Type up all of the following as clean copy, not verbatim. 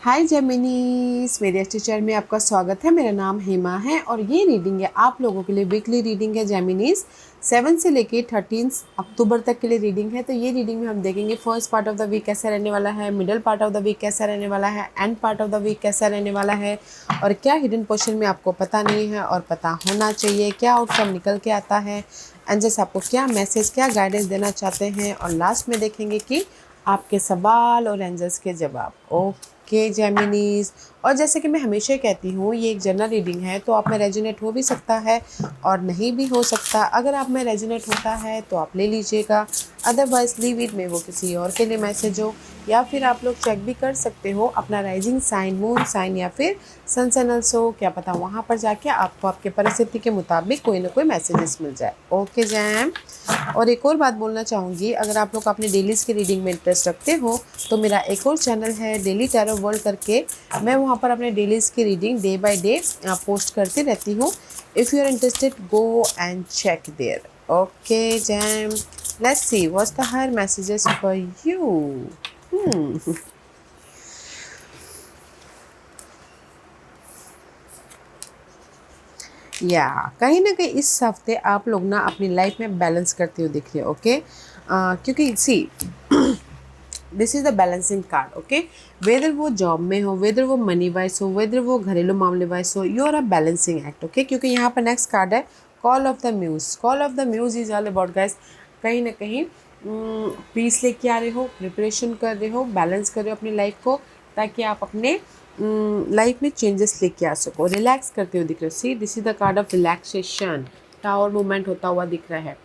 हाय जेमिनीज, मेरे अच्छे चैनल में आपका स्वागत है। मेरा नाम हेमा है और ये रीडिंग है आप लोगों के लिए। वीकली रीडिंग है जेमिनीज। 7 से लेके 13 अक्टूबर तक के लिए रीडिंग है। तो ये रीडिंग में हम देखेंगे first part of the week कैसा रहने वाला है, middle part of the week कैसा रहने वाला है, end part of the week कैसा रहने वाला है, और क्या हिडन पोर्शन में आपको पता नहीं है और पता होना चाहिए, क्या आउटकम निकल के आता है, एंजल्स आपको क्या मैसेज, क्या गाइडेंस देना चाहते हैं, और लास्ट में देखेंगे कि आपके सवाल और एंजल्स के जवाब। ओके जेमिनीज, और जैसे कि मैं हमेशा कहती हूँ ये एक जनरल रीडिंग है, तो आप में रेजोनेट हो भी सकता है और नहीं भी हो सकता। अगर आप में रेजोनेट होता है तो आप ले लीजिएगा, अदरवाइज लीव इट में वो किसी और के लिए मैसेज हो। या फिर आप लोग चेक भी कर सकते हो अपना राइजिंग साइन, मून साइन या फिर सन सनल्स हो, क्या पता वहाँ पर जाके आपको आपके परिस्थिति के मुताबिक कोई ना कोई मैसेजेस मिल जाए। Okay jam. और एक और बात बोलना चाहूँगी, अगर आप लोग अपने डेलीज़ की रीडिंग में इंटरेस्ट रखते हो तो मेरा एक और चैनल है डेली टैरो वर्ल्ड करके। मैं वहाँ पर अपने डेलीज़ की reading day by day post करती रहती हूँ। If you are interested go and check there. Okay jam, let's see what's the higher messages for you. या कहीं ना कहीं इस हफ्ते आप लोग ना अपनी लाइफ में बैलेंस करते हुए दिख रहे हो। ओके, क्योंकि see this is the balancing card. Okay, whether वो जॉब में हो, वेदर वो मनी वाइज हो, वेदर वो घरेलू मामले वाइज हो, you are a balancing act. Okay, क्योंकि यहाँ पर नेक्स्ट कार्ड है call of the muse. Call of the muse is all about guys, कहीं ना कहीं पीस लेके आ रहे हो, प्रिपरेशन कर रहे हो, बैलेंस कर रहे हो अपनी लाइफ को, ताकि आप अपने लाइफ में चेंजेस लेके आ सको। रिलैक्स करते हुए दिख रहे हो। See this is the card of relaxation, tower movement होता हुआ दिख रहा है।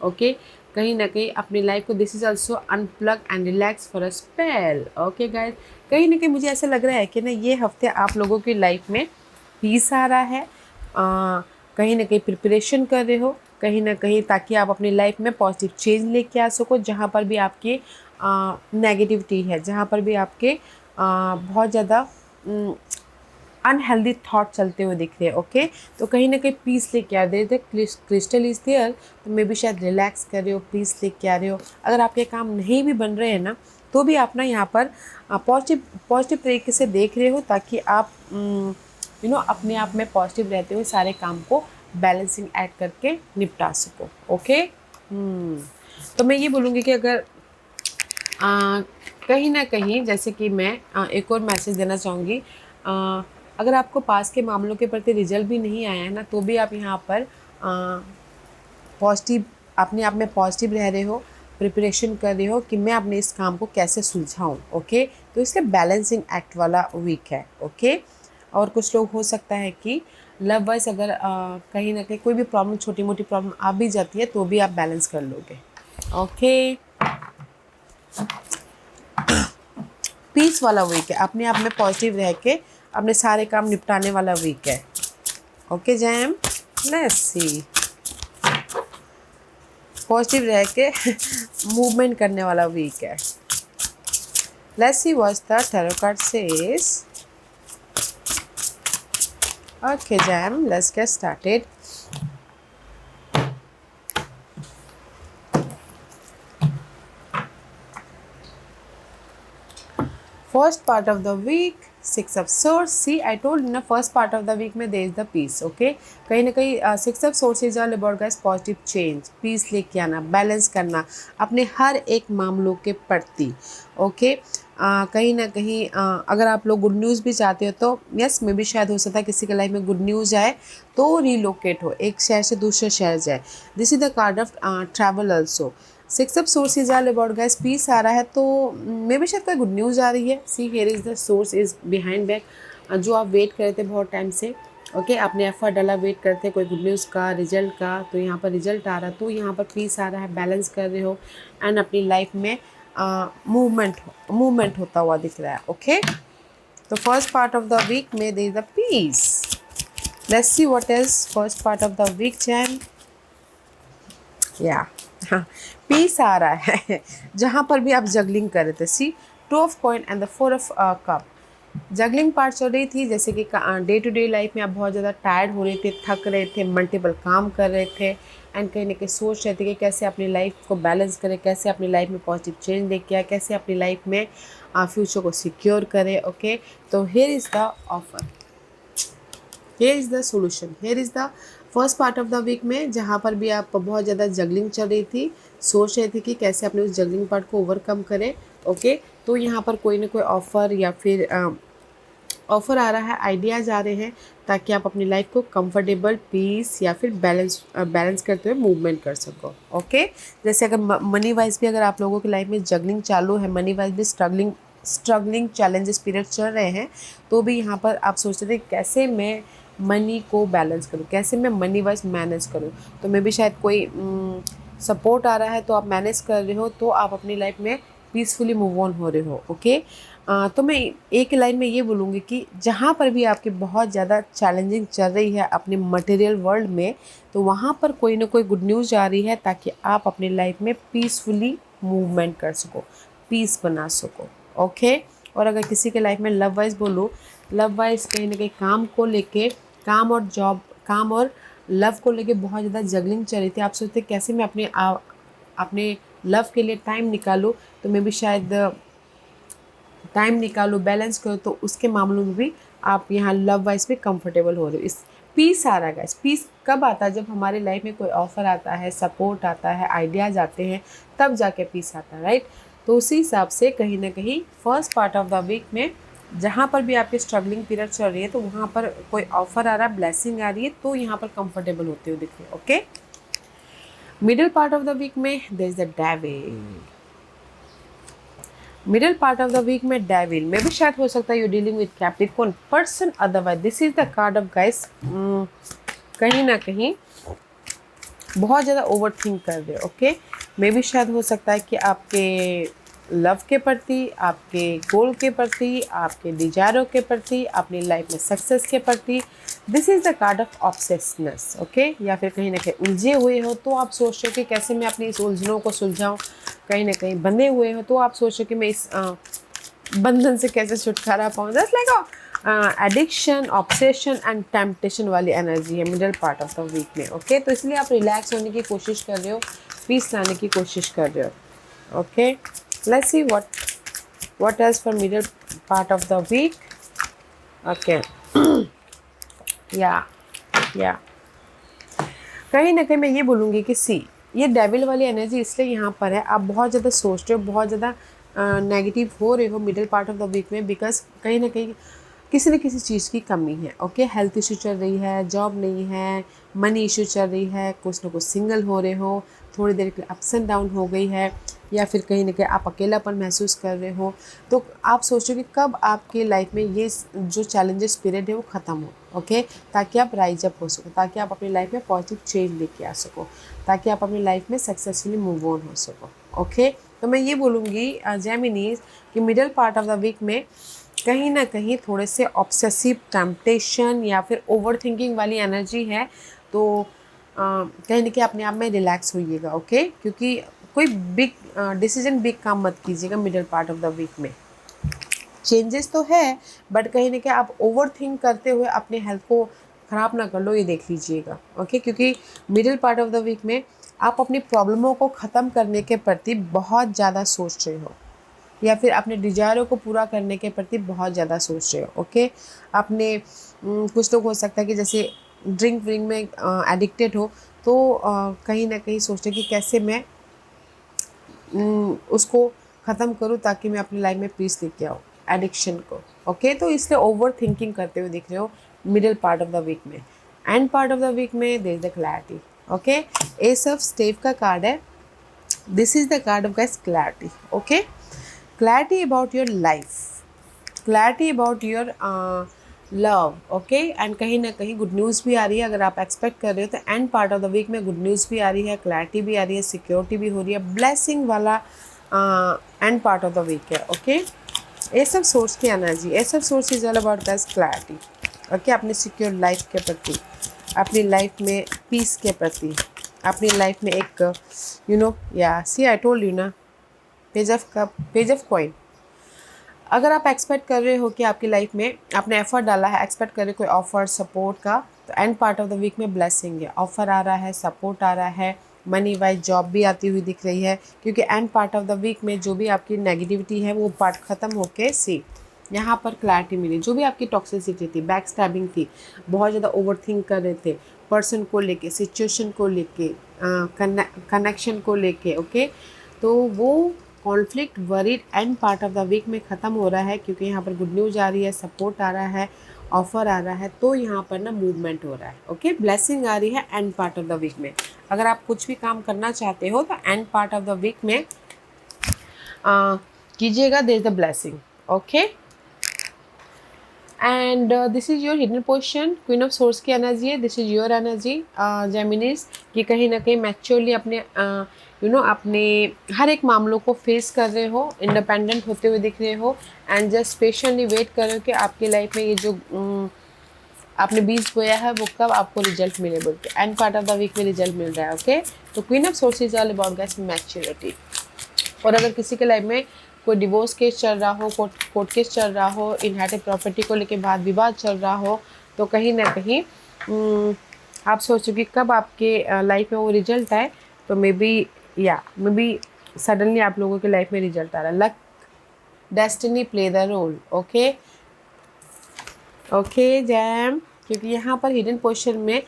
ओके, कहीं ना कहीं अपनी लाइफ को, this is also unplug and relax for a spell. Okay guys, कहीं ना कहीं मुझे ऐसा लग रहा है कि ना ये हफ्ते आप लोगों की लाइफ में पीस आ रहा है। कहीं ना कहीं प्रिपरेशन कर रहे हो, कहीं ना कहीं ताकि आप अपनी लाइफ में पॉजिटिव चेंज लेके आ सको। जहाँ पर भी आपकी नेगेटिविटी है, जहाँ पर भी आपके बहुत ज़्यादा अनहेल्दी थॉट चलते हुए दिख रहे हैं। ओके, तो कहीं ना कहीं पीस लेके आ रहे थे, क्रिस्टल इज देयर, तो मे भी शायद रिलैक्स कर रहे हो, पीस लेके आ रहे हो। अगर आपके काम नहीं भी बन रहे हैं ना, तो भी आप ना यहाँ पर पॉजिटिव तरीके से देख रहे हो, ताकि आप अपने आप में पॉजिटिव रहते हुए सारे काम को बैलेंसिंग एक्ट करके निपटा सको। ओके, तो मैं ये बोलूँगी कि अगर कहीं ना कहीं, जैसे कि मैं एक और मैसेज देना चाहूँगी, अगर आपको पास के मामलों के प्रति रिजल्ट भी नहीं आया है ना, तो भी आप यहाँ पर पॉजिटिव, अपने आप में पॉजिटिव रह रहे हो, प्रिपरेशन कर रहे हो कि मैं अपने इस काम को कैसे सुलझाऊँ। ओके, तो इसलिए बैलेंसिंग एक्ट वाला वीक है। ओके, और कुछ लोग हो सकता है कि लव वाइज अगर कहीं ना कहीं कोई भी प्रॉब्लम, छोटी मोटी प्रॉब्लम आ भी जाती है, तो भी आप बैलेंस कर लोगे। ओके, पीस वाला वीक है, अपने आप में पॉजिटिव रह के अपने सारे काम निपटाने वाला वीक है। Okay jam, let's see, positive रह के मूवमेंट करने वाला वीक है। Let's see what the tarot card says. Okay jam, let's get started. First part of the week, 6 of swords. See I told ना, first part of the week में there is the peace. Okay, कहीं ना कहीं 6 of swords is all about guys positive change, peace लेके आना, balance करना अपने हर एक मामलों के प्रति। ओके, कहीं ना कहीं अगर आप लोग गुड न्यूज़ भी चाहते हो तो यस, मे भी शायद हो सकता है किसी के लाइफ में गुड न्यूज़ आए तो रिलोकेट हो, एक शहर से दूसरे शहर जाए। This is the card of travel also. 6 of swords is all about guys peace आ रहा है, तो मे भी शायद कोई गुड न्यूज़ आ रही है। See here is the source is behind back, जो आप वेट कर रहे थे बहुत टाइम से। ओके, आपने एफर्ट डाला, वेट करते कोई गुड न्यूज़ का, रिजल्ट का, तो यहाँ पर रिजल्ट आ रहा है, तो यहाँ पर पीस आ रहा है, बैलेंस कर रहे हो एंड अपनी लाइफ में मूवमेंट होता हुआ दिख रहा है। ओके, तो first part of the week में there is the peace. Let's see what is first part of the week gem. या हाँ, पीस आ रहा है जहाँ पर भी आप जगलिंग कर रहे थे। सी 2 of coin and the 4 of cup, juggling part चल रही थी, जैसे कि डे टू डे लाइफ में आप बहुत ज़्यादा टायर्ड हो रहे थे, थक रहे थे, मल्टीपल काम कर रहे थे एंड कहीं ना कहीं सोच रहे थे कि कैसे अपनी लाइफ को बैलेंस करें, कैसे अपनी लाइफ में पॉजिटिव चेंज लेके आए, कैसे अपनी लाइफ में फ्यूचर को सिक्योर करें। ओके, तो here is the offer, here is the solution, here is the first part of the week में जहाँ पर भी आप बहुत ज़्यादा जगलिंग चल रही थी, सोच रहे थे कि कैसे अपने उस जगलिंग पार्ट को ओवरकम करें। ओके, तो यहाँ पर कोई ना कोई ऑफ़र या फिर ऑफ़र आ रहा है, आइडियाज़ आ रहे हैं ताकि आप अपनी लाइफ को कंफर्टेबल, पीस या फिर बैलेंस करते हुए मूवमेंट कर सको। ओके, जैसे अगर मनी वाइज भी अगर आप लोगों की लाइफ में जगलिंग चालू है, मनी वाइज भी स्ट्रगलिंग चैलेंजेस पीरियड चल रहे हैं, तो भी यहाँ पर आप सोचते थे कैसे मैं मनी को बैलेंस करूँ, कैसे मैं मनी वाइज मैनेज करूँ। तो मे भी शायद कोई सपोर्ट आ रहा है तो आप मैनेज कर रहे हो, तो आप अपनी लाइफ में पीसफुली मूव ऑन हो रहे हो। ओके, तो मैं एक लाइन में ये बोलूँगी कि जहाँ पर भी आपकी बहुत ज़्यादा चैलेंजिंग चल रही है अपने मटेरियल वर्ल्ड में, तो वहाँ पर कोई ना कोई गुड न्यूज़ आ रही है ताकि आप अपनी लाइफ में पीसफुली मूवमेंट कर सको, पीस बना सको। ओके, और अगर किसी के लाइफ में लव वाइज बोलूँ, लव वाइज कहीं ना कहीं काम को लेके, काम और लव को लेके बहुत ज़्यादा जगलिंग चल रही थी। आप सोचते कैसे मैं अपने लव के लिए टाइम निकालूँ, तो मैं भी शायद टाइम निकालो, बैलेंस करो, तो उसके मामलों में भी आप यहाँ लव वाइज भी कंफर्टेबल हो रहे हो। इस पीस आ रहा है गाइस। पीस कब आता है? जब हमारे लाइफ में कोई ऑफर आता है, सपोर्ट आता है, आइडियाज़ आते हैं, तब जाके पीस आता है, राइट। तो उसी हिसाब से कहीं ना कहीं first part of the week में जहाँ पर भी आपकी स्ट्रगलिंग पीरियड चल रही है, तो वहाँ पर कोई ऑफर आ रहा है, ब्लेसिंग आ रही है, तो यहाँ पर कंफर्टेबल होते हुए दिख रहे हैं। Okay, middle part of the week में there is the devil. Middle part of the week में डेविल में भी शायद हो सकता है you dealing with Capricorn person, otherwise this is the card of guys. कहीं ना कहीं बहुत ज़्यादा ओवर थिंक कर रहे हो। ओके, मे भी शायद हो सकता है कि आपके लव के प्रति, आपके गोल के प्रति, आपके डिजायरों के प्रति, अपनी लाइफ में सक्सेस के प्रति, this is the card of obsessiveness. Okay, या फिर कहीं ना कहीं उलझे हुए हो, तो आप सोच रहे हो कि कैसे मैं अपनी इस उलझनों को सुलझाऊं। कहीं ना कहीं बंधे हुए हो, तो आप सोच रहे हो कि मैं इस बंधन से कैसे छुटकारा पाऊँ। Just like addiction, obsession and temptation वाली एनर्जी है middle part of the week में। ओके, तो इसलिए आप रिलैक्स होने की कोशिश कर रहे हो, पीस लाने की कोशिश कर रहे हो। Okay, let's see what else for middle part of the week. Okay. या कहीं ना कहीं मैं ये बोलूँगी कि ये डेविल वाली एनर्जी इसलिए यहाँ पर है, आप बहुत ज़्यादा सोच रहे हो, बहुत ज़्यादा नेगेटिव हो रहे हो middle part of the week में, बिकॉज कहीं ना कहीं किसी न किसी चीज़ की कमी है। ओके, हेल्थ इशू चल रही है, जॉब नहीं है, मनी इशू चल रही है, कुछ ना कुछ सिंगल हो रहे हो, थोड़ी देर के लिए अप्स एंड डाउन हो गई है, या फिर कहीं ना कहीं आप अकेलापन महसूस कर रहे हो। तो आप सोचो कि कब आपकी लाइफ में ये जो चैलेंजेस पीरियड है वो ख़त्म हो। ओके, ताकि आप राइज अप हो सको, ताकि आप अपनी लाइफ में पॉजिटिव चेंज लेके आ सको, ताकि आप अपनी लाइफ में सक्सेसफुली मूव ऑन हो सको। ओके, तो मैं ये बोलूँगी जेमिनीज कि middle part of the week में कहीं ना कहीं थोड़े से ऑब्सेसिव टेम्पटेशन या फिर ओवर थिंकिंग वाली एनर्जी है, तो कहीं ना कहीं अपने आप में रिलैक्स होइएगा। ओके, क्योंकि कोई बिग डिसीजन, बिग काम मत कीजिएगा middle part of the week में। चेंजेस तो है, बट कहीं ना कहीं आप ओवर थिंक करते हुए अपने हेल्थ को ख़राब ना कर लो, ये देख लीजिएगा। ओके, क्योंकि middle part of the week में आप अपनी प्रॉब्लमों को ख़त्म करने के प्रति बहुत ज़्यादा सोच रहे हो, या फिर अपने डिजायरों को पूरा करने के प्रति बहुत ज़्यादा सोच रहे हो। ओके, आपने कुछ लोग हो सकता है कि जैसे ड्रिंक व्रिंक में एडिक्टेड हो, तो कहीं ना कहीं सोच रहे कि कैसे मैं उसको ख़त्म करूँ ताकि मैं अपनी लाइफ में पीस लेके आऊँ एडिक्शन को। ओके, तो इसलिए ओवर थिंकिंग करते हुए दिख रहे हो middle part of the week में। End part of the week में there is the clarity. Okay, ace of staves का कार्ड है, this is the card of guys clarity. Okay, clarity about your life, clarity about your love. Okay, and कहीं ना कहीं good news भी आ रही है, अगर आप एक्सपेक्ट कर रहे हो तो end part of the week में गुड न्यूज़ भी आ रही है, क्लैरिटी भी आ रही है, सिक्योरिटी भी हो रही है, ब्लेसिंग वाला end part of the week है। ओके, ये सब सोर्स की एनर्जी, ये सब source is all about that clarity. Okay, अपनी सिक्योर लाइफ के प्रति, अपनी लाइफ में पीस के प्रति, अपनी लाइफ में एक या सी आई टोल्ड यू ना, page of cup, page of coin. अगर आप एक्सपेक्ट कर रहे हो कि आपकी लाइफ में आपने एफर्ट डाला है, एक्सपेक्ट कर रहे हो कोई ऑफर सपोर्ट का, तो end part of the week में ब्लेसिंग है, ऑफर आ रहा है, सपोर्ट आ रहा है, मनी वाइज जॉब भी आती हुई दिख रही है, क्योंकि end part of the week में जो भी आपकी नेगेटिविटी है वो पार्ट ख़त्म होके यहाँ पर क्लैरिटी मिली। जो भी आपकी टॉक्सिसिटी थी, बैक स्टैबिंग थी, बहुत ज़्यादा ओवर थिंक कर रहे थे पर्सन को लेके, सिचुएशन को लेके, कनेक्शन को लेके, ओके, तो वो conflict worried end part of the week में ख़त्म हो रहा है, क्योंकि यहाँ पर गुड न्यूज़ आ रही है, सपोर्ट आ रहा है, ऑफर आ रहा है, तो यहाँ पर ना मूवमेंट हो रहा है, ओके, ब्लेसिंग आ रही है end part of the week में। अगर आप कुछ भी काम करना चाहते हो तो end part of the week में कीजिएगा, there is the blessing, okay. And this is your hidden position, queen of swords की एनर्जी है, this is your energy Geminis, कि कहीं ना कहीं मैच्योरली अपने अपने हर एक मामलों को फेस कर रहे हो, इंडिपेंडेंट होते हुए दिख रहे हो, एंड जस्ट पेशेंटली वेट कर रहे हो कि आपकी लाइफ में ये जो आपने बीज बोया है वो कब आपको रिजल्ट मिले बोल के। End part of the week में रिजल्ट मिल रहा है, ओके। तो queen of swords is all about guys maturity. और अगर किसी के लाइफ में कोई डिवोर्स केस चल रहा हो, कोर्ट केस चल रहा हो, इनहेरिटेड प्रॉपर्टी को लेके वाद विवाद चल रहा हो, तो कहीं ना कहीं आप सोचो कि कब आपके लाइफ में वो रिजल्ट आए, तो मे बी सडनली आप लोगों के लाइफ में रिजल्ट आ रहा है। Luck, destiny play the role, okay gem, क्योंकि यहाँ पर हिडन पोजीशन में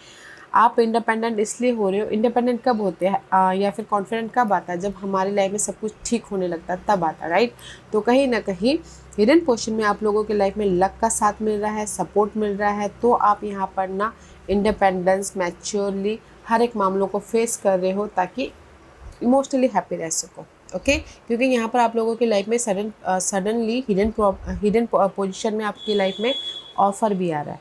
आप इंडिपेंडेंट इसलिए हो रहे हो। इंडिपेंडेंट कब होते हैं या फिर कॉन्फिडेंट कब आता है? जब हमारी लाइफ में सब कुछ ठीक होने लगता है तब आता है, राइट। तो कहीं ना कहीं हिडन पोजीशन में आप लोगों के लाइफ में लक का साथ मिल रहा है, सपोर्ट मिल रहा है, तो आप यहाँ पर ना इंडिपेंडेंस मैच्योरली हर एक मामलों को फेस कर रहे हो ताकि इमोशनली हैप्पी रह सको, ओके। क्योंकि यहाँ पर आप लोगों की लाइफ में सडनली हिडन पोजीशन में आपकी लाइफ में ऑफर भी आ रहा है,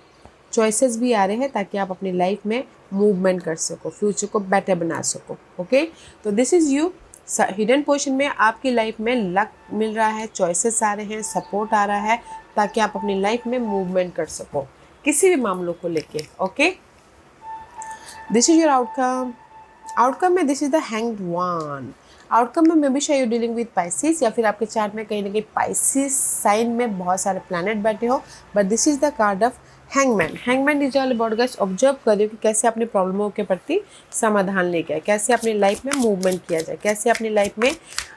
चॉइसेस भी आ रहे हैं, ताकि आप अपनी लाइफ में मूवमेंट कर सको, फ्यूचर को बेटर बना सको, ओके। तो this is you. Hidden position में आपकी लाइफ में लक मिल रहा है, चॉइसेस आ रहे हैं, सपोर्ट आ रहा है, ताकि आप अपनी लाइफ में मूवमेंट कर सको किसी भी मामलों को लेके, okay. This is your outcome. Outcome में this is the hanged one. Outcome में मे बी शायद यू डीलिंग विद पाइसिस, या फिर आपके चार्ट में कहीं ना कहीं पाइसिस साइन में बहुत सारे प्लैनेट बैठे हो, but this is the card of hangman. Hangman is all about guys observe करिए कि कैसे अपनी प्रॉब्लमों के प्रति समाधान लेके आए, कैसे अपनी लाइफ में मूवमेंट किया जाए, कैसे अपनी लाइफ में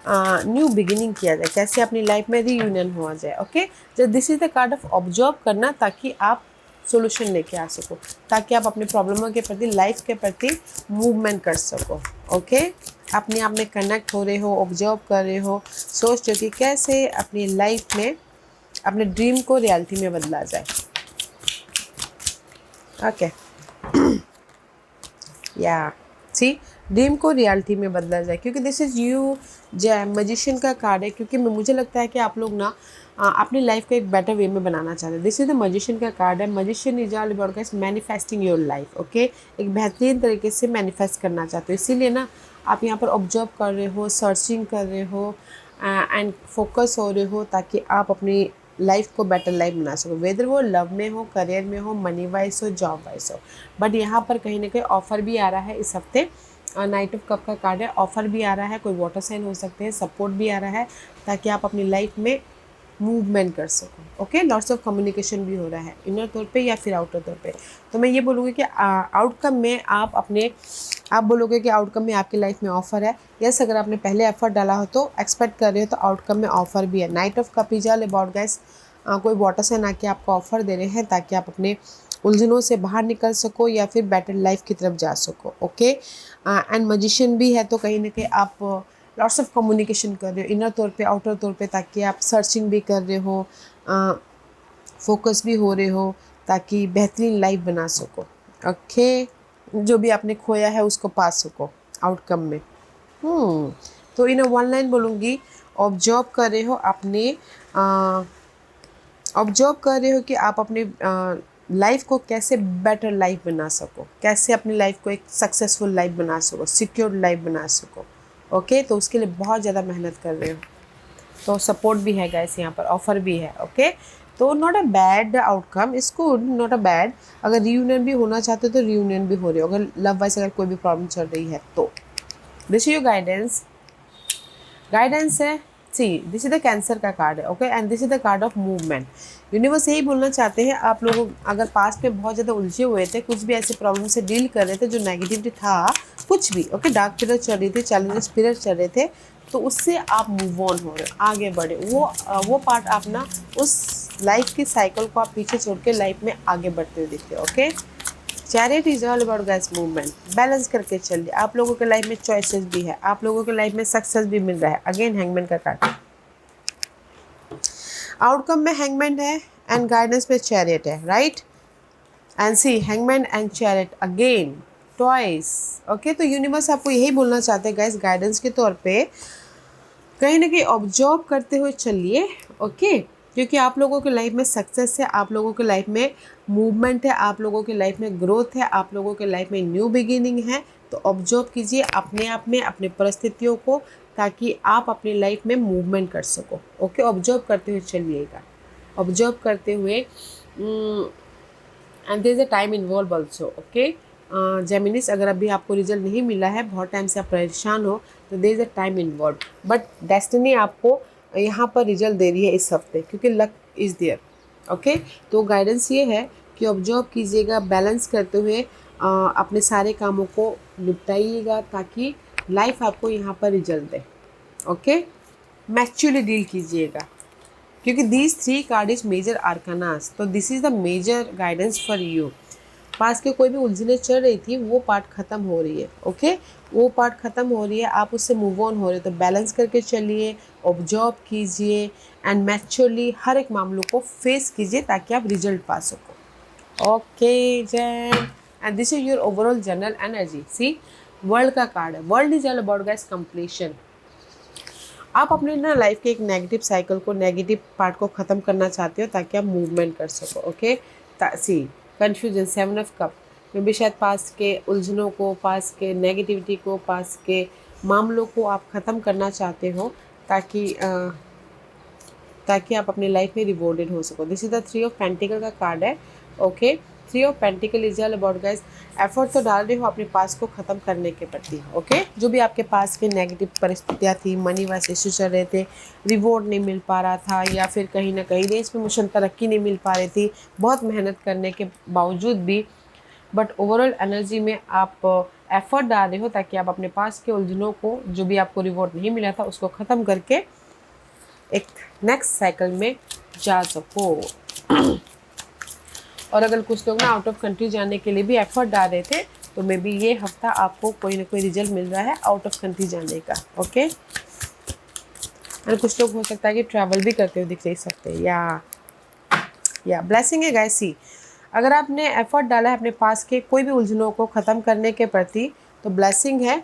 न्यू बिगिनिंग किया जाए, कैसे अपनी लाइफ में रीयूनियन हुआ जाए, ओके। जो this is the card of observe करना, ताकि आप सोल्यूशन लेके आ सको, ताकि आप अपने प्रॉब्लमों के प्रति, लाइफ के प्रति मूवमेंट कर सको, ओके। अपने आप में कनेक्ट हो रहे हो, ऑब्जर्व कर रहे हो, सोच रहे हो कि कैसे अपनी लाइफ में अपने ड्रीम को रियलिटी में बदला जाए, ओके। या सी, ड्रीम को रियलिटी में बदला जाए, क्योंकि दिस इज़ यू जय मजिशियन का कार्ड है। क्योंकि मुझे लगता है कि आप लोग ना अपनी लाइफ को एक बेटर वे में बनाना चाहते हैं। दिस इज द मजिशियन का कार्ड है। Magician is all about guys manifesting your life, okay. एक बेहतरीन तरीके से मैनिफेस्ट करना चाहते हो, इसीलिए ना आप यहाँ पर ऑब्जर्व कर रहे हो, सर्चिंग कर रहे हो एंड फोकस हो रहे हो, ताकि आप अपनी लाइफ को बेटर लाइफ बना सको, वेदर वो लव में हो, करियर में हो, मनी वाइज हो, जॉब वाइज हो। बट यहाँ पर कहीं ना कहीं ऑफर भी आ रहा है इस हफ्ते। नाइट ऑफ कप का कार्ड है, ऑफर भी आ रहा है, कोई वाटर साइन हो सकते हैं, सपोर्ट भी आ रहा है, ताकि आप अपनी लाइफ में मूवमेंट कर सको, ओके। लॉट्स ऑफ कम्युनिकेशन भी हो रहा है, इनर तौर पे या फिर आउटर तौर पे। तो मैं ये बोलूँगी कि आउटकम में आप बोलोगे कि आउटकम में आपकी लाइफ में ऑफर है। यस, अगर आपने पहले एफर्ट डाला हो तो एक्सपेक्ट कर रहे हो तो आउटकम में ऑफर भी है। Night of cup is all about guys कोई वाटर साइन आके आपको ऑफर दे रहे हैं, ताकि आप अपने उलझनों से बाहर निकल सको या फिर बेटर लाइफ की तरफ जा सको, ओके। एंड मजिशियन भी है, तो कहीं ना कहीं आप लॉट्स ऑफ कम्युनिकेशन कर रहे हो, इनर तौर पे, आउटर तौर पे, ताकि आप सर्चिंग भी कर रहे हो, फोकस भी हो रहे हो, ताकि बेहतरीन लाइफ बना सको, ओके। जो भी आपने खोया है उसको पा सको आउटकम में। तो इन वन लाइन बोलूँगी, ऑब्जर्व कर रहे हो अपने ऑब्जर्व कर रहे हो कि आप अपने लाइफ को कैसे बेटर लाइफ बना सको, कैसे अपनी लाइफ को एक सक्सेसफुल लाइफ बना सको, सिक्योर लाइफ बना सको, ओके। तो उसके लिए बहुत ज़्यादा मेहनत कर रहे हो, तो सपोर्ट भी है गाइस, यहाँ पर ऑफर भी है, ओके। तो not a bad outcome, is good, not a bad. अगर रीयूनियन भी होना चाहते हो तो रीयूनियन भी हो रहे हो, अगर लव वाइज अगर कोई भी प्रॉब्लम चल रही है तो। दिस इज योर गाइडेंस है see this is the cancer का कार्ड है, okay, and this is the card of movement. Universe यही बोलना चाहते हैं आप लोग अगर पास्ट में बहुत ज़्यादा उलझे हुए थे, कुछ भी ऐसे प्रॉब्लम से डील कर रहे थे, जो नेगेटिविटी था कुछ भी, ओके, डार्क पीरियड चल रही थी, चैलेंजेस पीरियड चल रहे थे, तो उससे आप मूव ऑन हो रहे हो, आगे बढ़े, वो पार्ट आप ना उस लाइफ की साइकिल को आप पीछे छोड़ के लाइफ में आगे बढ़ते हुए दिखते हो, okay. Chariot is all about guys movement, balance करके चलिए। आप लोगों के लाइफ में चॉइसेस भी है, आप लोगों के लाइफ में सक्सेस भी मिल रहा है। अगेन हैंगमैन का कार्ड, आउटकम में हैंगमैन है एंड गाइडेंस में चैरिट है, right, and see hangman and chariot again twice, okay. तो यूनिवर्स आपको यही बोलना चाहते हैं गाइस गाइडेंस के तौर पे, कहीं ना कहीं ऑब्जर्व करते हुए चलिए, ओके, क्योंकि आप लोगों के लाइफ में सक्सेस है, आप लोगों के लाइफ में मूवमेंट है, आप लोगों के लाइफ में ग्रोथ है, आप लोगों के लाइफ में न्यू बिगिनिंग है। तो ऑब्जर्व कीजिए अपने आप में अपने परिस्थितियों को, ताकि आप अपनी लाइफ में मूवमेंट कर सको, ओके। ऑब्जर्व करते हुए चलिएगा, ऑब्जर्व करते हुए, and there is a time involve also, okay. Geminis, अगर अभी आपको रिजल्ट नहीं मिला है, बहुत टाइम से आप परेशान हो, तो there is a time involve, but destiny आपको यहाँ पर रिजल्ट दे रही है इस हफ्ते, क्योंकि लक इज़ देयर, ओके। तो गाइडेंस ये है कि ऑब्जर्व कीजिएगा, बैलेंस करते हुए अपने सारे कामों को निपटाइएगा, ताकि लाइफ आपको यहाँ पर रिजल्ट दे, ओके। मैच्योरली डील कीजिएगा, क्योंकि these 3 card is major arcanas, तो this is the major guidance for you. पास के कोई भी उलझने चल रही थी, वो पार्ट ख़त्म हो रही है, ओके, वो पार्ट ख़त्म हो रही है, आप उससे मूव ऑन हो रहे हो। तो बैलेंस करके चलिए, ऑब्जर्व कीजिए एंड मैच्योरली हर एक मामलों को फेस कीजिए, ताकि आप रिजल्ट पा सको, ओके जैन। And this is your overall general energy. See world का कार्ड है, world is all about guys completion. आप अपने ना लाइफ के एक नेगेटिव साइकिल को, नेगेटिव पार्ट को ख़त्म करना चाहते हो, ताकि आप मूवमेंट कर सको, okay. See confusion, 7 of cup में भी शायद पास के उलझनों को, पास के नेगेटिविटी को, पास के मामलों को आप ख़त्म करना चाहते हो, ताकि आप अपनी लाइफ में रिवॉर्डेड हो सको। This is the 3 of pentacle का कार्ड है, okay. 3 of pentacle is all about guys effort तो डाल रहे हो अपने पास को ख़त्म करने के प्रति, ओके। जो भी आपके पास के नेगेटिव परिस्थितियाँ थी, मनी वाइज इशू चल रहे थे, रिवॉर्ड नहीं मिल पा रहा था, या फिर कहीं ना कहीं रेस में मुश्किल तरक्की नहीं मिल पा रही थी, बहुत मेहनत करने के बावजूद भी, बट ओवरऑल एनर्जी में आप एफर्ट डाल रहे हो, ताकि आप अपने पास के उलझनों को, जो भी आपको रिवॉर्ड नहीं मिला था, उसको ख़त्म करके एक नेक्स्ट साइकिल में जा सको। और अगर कुछ लोग ना आउट ऑफ कंट्री जाने के लिए भी एफर्ट डाल रहे थे, तो मे बी ये हफ्ता आपको कोई ना कोई रिजल्ट मिल रहा है आउट ऑफ कंट्री जाने का, ओके। और कुछ लोग हो सकता है कि ट्रैवल भी करते हुए दिख सकते हैं, या ब्लेसिंग है गाइस। सी अगर आपने एफर्ट डाला है अपने पास के कोई भी उलझनों को ख़त्म करने के प्रति, तो ब्लेसिंग है,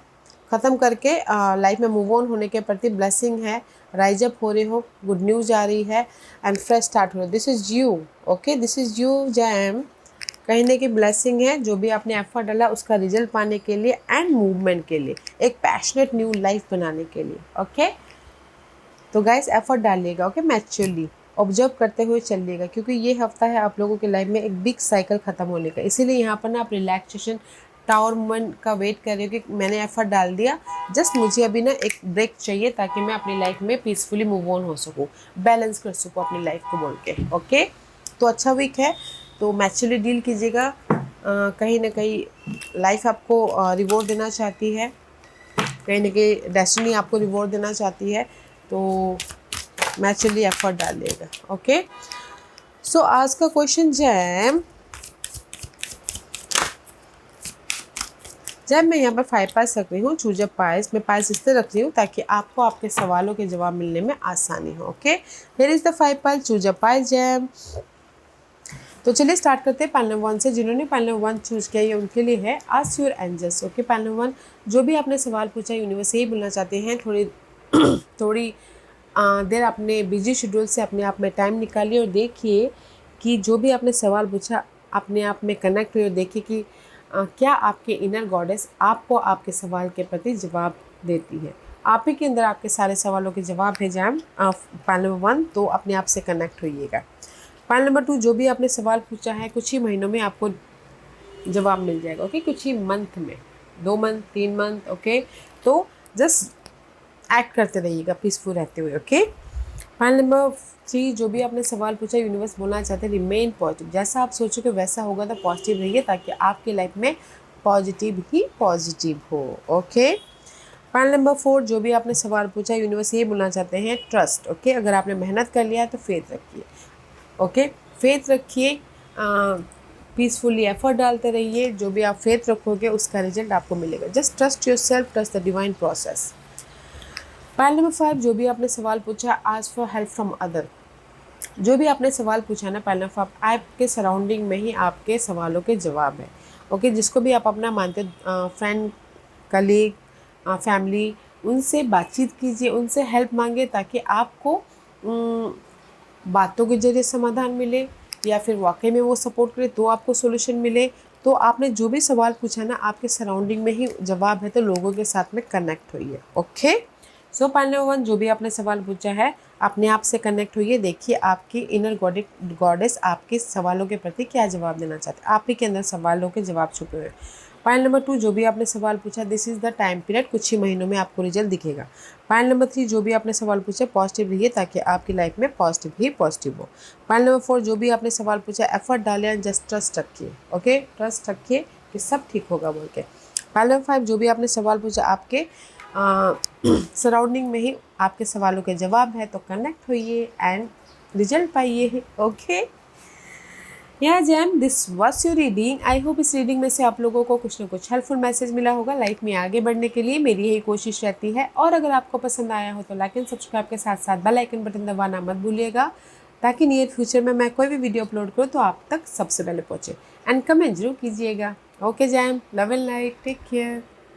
ख़त्म करके लाइफ में मूव ऑन होने के प्रति ब्लेसिंग है, राइज अप हो रहे हो, गुड न्यूज़ आ रही है एंड फ्रेश स्टार्ट हो रहा है। This is you, okay, this is you jam. कहने की ब्लेसिंग है, जो भी आपने एफर्ट डाला उसका रिजल्ट पाने के लिए एंड मूवमेंट के लिए, एक पैशनेट न्यू लाइफ बनाने के लिए, ओके। तो गाइस एफर्ट डालिएगा, ओके, मैच्योरली ऑब्जर्व करते हुए चलिएगा, क्योंकि ये हफ्ता है आप लोगों के लाइफ में एक बिग साइकिल ख़त्म होने का। इसीलिए यहाँ पर ना आप रिलैक्सेशन टावर मोमेंट का वेट कर रही हो कि मैंने एफर्ट डाल दिया, जस्ट मुझे अभी ना एक ब्रेक चाहिए, ताकि मैं अपनी लाइफ में पीसफुली मूव ऑन हो सकूँ, बैलेंस कर सकूँ अपनी लाइफ को बोल के, ओके। तो अच्छा वीक है, तो मैच्योरली डील कीजिएगा। कहीं ना कहीं लाइफ आपको रिवॉर्ड देना चाहती है, कहीं ना कहीं डेस्टिनी आपको रिवॉर्ड देना चाहती है, तो मैच्योरली एफर्ट डालिएगा, ओके। सो आज का क्वेश्चन जब मैं यहाँ पर 5 पाइस रख रही हूँ, चूज अ पाइस, मैं पाइस इसलिए रख रही हूँ ताकि आपको आपके सवालों के जवाब मिलने में आसानी हो, okay. Here is the 5 price, choose a price jam. तो चलिए स्टार्ट करते हैं पाइल नंबर 1 से। जिन्होंने पाइल नंबर 1 चूज किया, ये उनके लिए है ask your angels, okay. Pile number 1, जो भी आपने सवाल पूछा, यूनिवर्स यही बोलना चाहते हैं, थोड़ी देर अपने बिजी शेड्यूल से अपने आप में टाइम निकालिए और देखिए कि जो भी आपने सवाल पूछा, अपने आप में कनेक्ट हुए और देखिए कि क्या आपके इनर गॉडेस आपको आपके सवाल के प्रति जवाब देती है। आप ही के अंदर आपके सारे सवालों के जवाब है जैम पाइल नंबर 1, तो अपने आप से कनेक्ट होइएगा। पाइल नंबर 2, जो भी आपने सवाल पूछा है, कुछ ही महीनों में आपको जवाब मिल जाएगा, ओके, कुछ ही मंथ में, 2 मंथ 3 मंथ, ओके। तो जस्ट एक्ट करते रहिएगा पीसफुल रहते हुए। ओके, पॉइंट नंबर 3, जो भी आपने सवाल पूछा यूनिवर्स बोलना चाहते हैं रिमेन पॉजिटिव। जैसा आप सोचोगे वैसा होगा, तो पॉजिटिव रहिए ताकि आपकी लाइफ में पॉजिटिव ही पॉजिटिव हो। ओके, पॉइंट नंबर 4, जो भी आपने सवाल पूछा यूनिवर्स ये बोलना चाहते हैं ट्रस्ट। ओके, अगर आपने मेहनत कर लिया है तो फेथ रखिए। ओके, फेथ रखिए, पीसफुली एफर्ट डालते रहिए, जो भी आप फेथ रखोगे उसका रिजल्ट आपको मिलेगा। Just trust your self, trust the divine process. Point number 5, जो भी आपने सवाल पूछा ask for help from other. जो भी आपने सवाल पूछा ना, पहले आपके सराउंडिंग में ही आपके सवालों के जवाब है। ओके, जिसको भी आप अपना मानते हो, फ्रेंड, कलीग, फैमिली, उनसे बातचीत कीजिए, उनसे हेल्प मांगे ताकि आपको बातों के जरिए समाधान मिले या फिर वाकई में वो सपोर्ट करे तो आपको सोल्यूशन मिले। तो आपने जो भी सवाल पूछा ना, आपके सराउंडिंग में ही जवाब है, तो लोगों के साथ में कनेक्ट होइए। ओके, सो पॉइंट नंबर 1, जो भी आपने सवाल पूछा है अपने आप से कनेक्ट होइए, देखिए आपकी इनर गॉडेस आपके सवालों के प्रति क्या जवाब देना चाहते हैं। आप ही के अंदर सवालों के जवाब छुपे हुए हैं। पॉइंट नंबर 2, जो भी आपने सवाल पूछा this is the time period, कुछ ही महीनों में आपको रिजल्ट दिखेगा। पॉइंट नंबर 3, जो भी आपने सवाल पूछा पॉजिटिव रहिए ताकि आपकी लाइफ में पॉजिटिव ही पॉजिटिव हो। पॉइंट नंबर 4, जो भी आपने सवाल पूछा एफर्ट डालें एंड जस्ट ट्रस्ट रखिए। ओके, ट्रस्ट रखिए कि सब ठीक होगा बोल के। पॉइंट नंबर 5, जो भी आपने सवाल पूछा आपके सराउंडिंग में ही आपके सवालों के जवाब है, तो कनेक्ट होइए एंड रिजल्ट पाइए। ओके, या jam, this was your reading. I hope इस रीडिंग में से आप लोगों को कुछ ना कुछ हेल्पफुल मैसेज मिला होगा। लाइफ में आगे बढ़ने के लिए मेरी यही कोशिश रहती है। और अगर आपको पसंद आया हो तो लाइक एंड सब्सक्राइब के साथ साथ बेल आइकन बटन दबाना मत भूलिएगा, ताकि नियर फ्यूचर में मैं कोई भी वीडियो अपलोड करूँ तो आप तक सबसे पहले पहुँचे। एंड कमेंट जरूर कीजिएगा। Okay gem, love and light, take care.